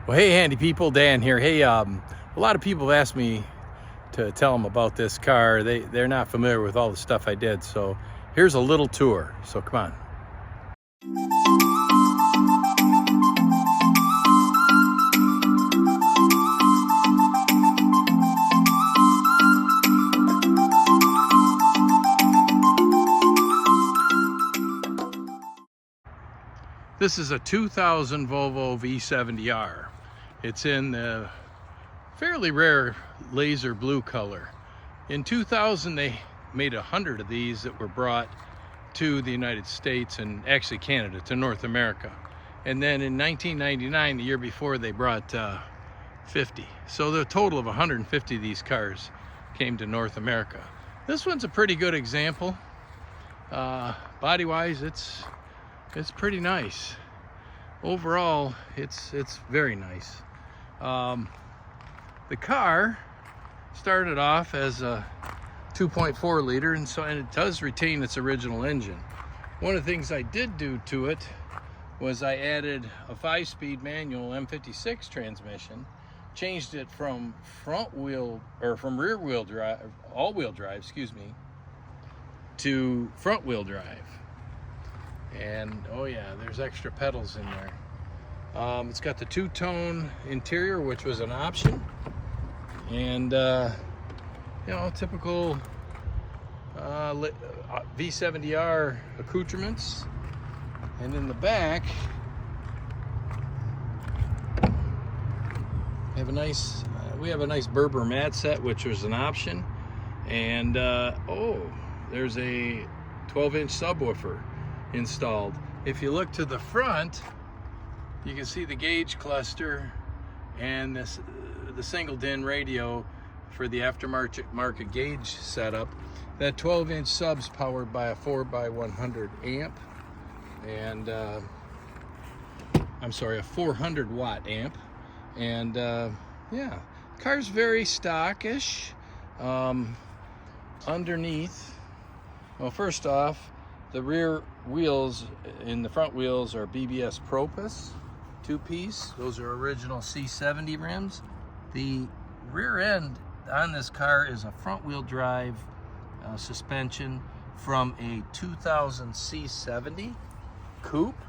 Well, hey, handy people, Dan here. Hey, a lot of people have asked me to tell them about this car. They're not familiar with all the stuff I did, so here's a little tour. So come on. This is a 2000 Volvo V70R. It's in the fairly rare laser blue color. In 2000, they made 100 of these that were brought to the United States and actually Canada, to North America. And then in 1999, the year before, they brought 50. So the total of 150 of these cars came to North America. This one's a pretty good example. Body-wise, it's pretty nice. Overall, it's very nice. The car started off as a 2.4 liter, and it does retain its original engine. One of the things I did do to it was I added a 5-speed manual M56 transmission, changed it from rear-wheel drive, all-wheel drive, excuse me, to front-wheel drive. And oh yeah, there's extra pedals in there. It's got the two-tone interior, which was an option, and typical V70R accoutrements. And in the back, we have a nice Berber mat set, which was an option, and there's a 12-inch subwoofer installed. If you look to the front, you can see the gauge cluster and the single DIN radio for the aftermarket gauge setup. That 12-inch sub's powered by a 4x100 amp, and a 400 watt amp. And yeah, car's very stockish. Underneath, well, first off, the rear wheels and the front wheels are BBS Propus, 2-piece. Those are original C70 rims. The rear end on this car is a front-wheel drive suspension from a 2000 C70 coupe,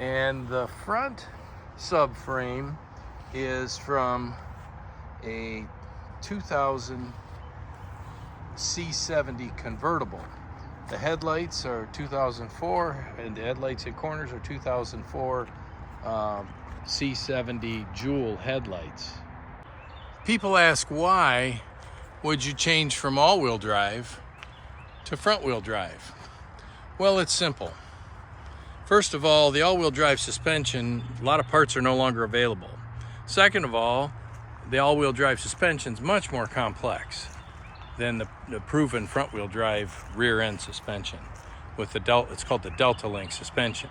and the front subframe is from a 2000 C70 convertible. The headlights are 2004, and the headlights and corners are 2004 C70 Jewel headlights. People ask, why would you change from all-wheel drive to front-wheel drive? Well, it's simple. First of all, the all-wheel drive suspension, a lot of parts are no longer available. Second of all, the all-wheel drive suspension is much more complex than the proven front-wheel drive rear-end suspension with it's called the Delta Link suspension.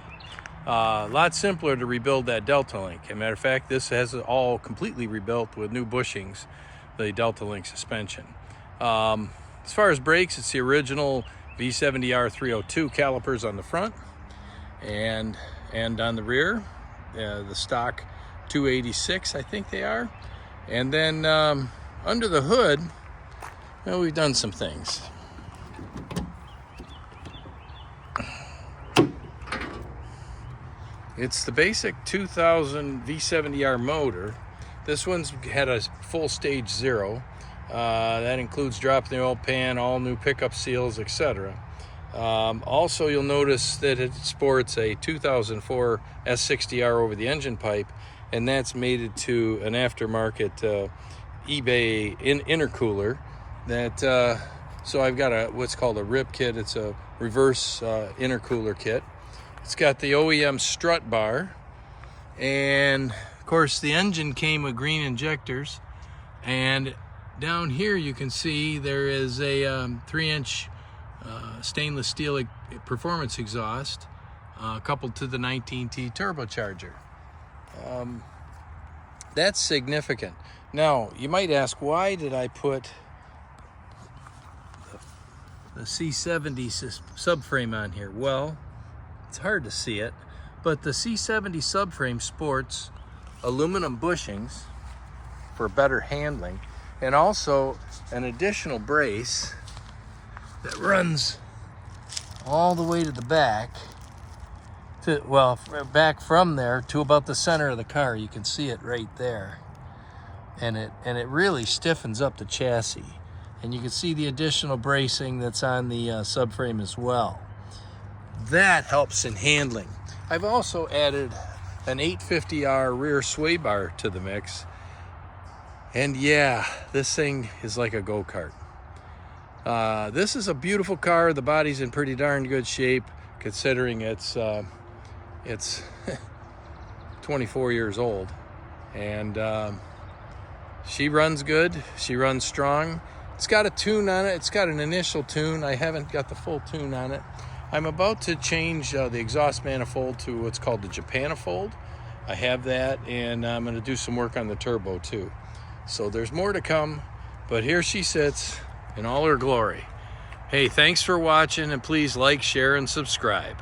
A lot simpler to rebuild that Delta Link. As a matter of fact, this has it all completely rebuilt with new bushings, the Delta Link suspension. As far as brakes, it's the original V70R 302 calipers on the front, and on the rear, the stock 286, I think they are. And then under the hood, well, we've done some things. It's the basic 2000 V70R motor. This one's had a full stage 0. That includes dropping the oil pan, all new pickup seals, etc. Also, you'll notice that it sports a 2004 S60R over the engine pipe, and that's mated to an aftermarket eBay intercooler. So I've got what's called a RIP kit. It's a reverse intercooler kit. It's got the OEM strut bar, and of course the engine came with green injectors. And down here you can see there is a 3-inch stainless steel performance exhaust coupled to the 19T turbocharger. That's significant. Now you might ask, why did I put the C70 subframe on here? Well, it's hard to see it, but the C70 subframe sports aluminum bushings for better handling, and also an additional brace that runs all the way to the back, back from there to about the center of the car. You can see it right there. And it really stiffens up the chassis. And you can see the additional bracing that's on the subframe as well. That helps in handling. I've also added an 850R rear sway bar to the mix. And yeah, this thing is like a go-kart. This is a beautiful car. The body's in pretty darn good shape, considering it's 24 years old. And she runs good. She runs strong. It's got a tune on it. It's got an initial tune. I haven't got the full tune on it. I'm about to change the exhaust manifold to what's called the Japanifold. I have that, and I'm going to do some work on the turbo too. So there's more to come, but here she sits in all her glory. Hey, thanks for watching, and please like, share, and subscribe.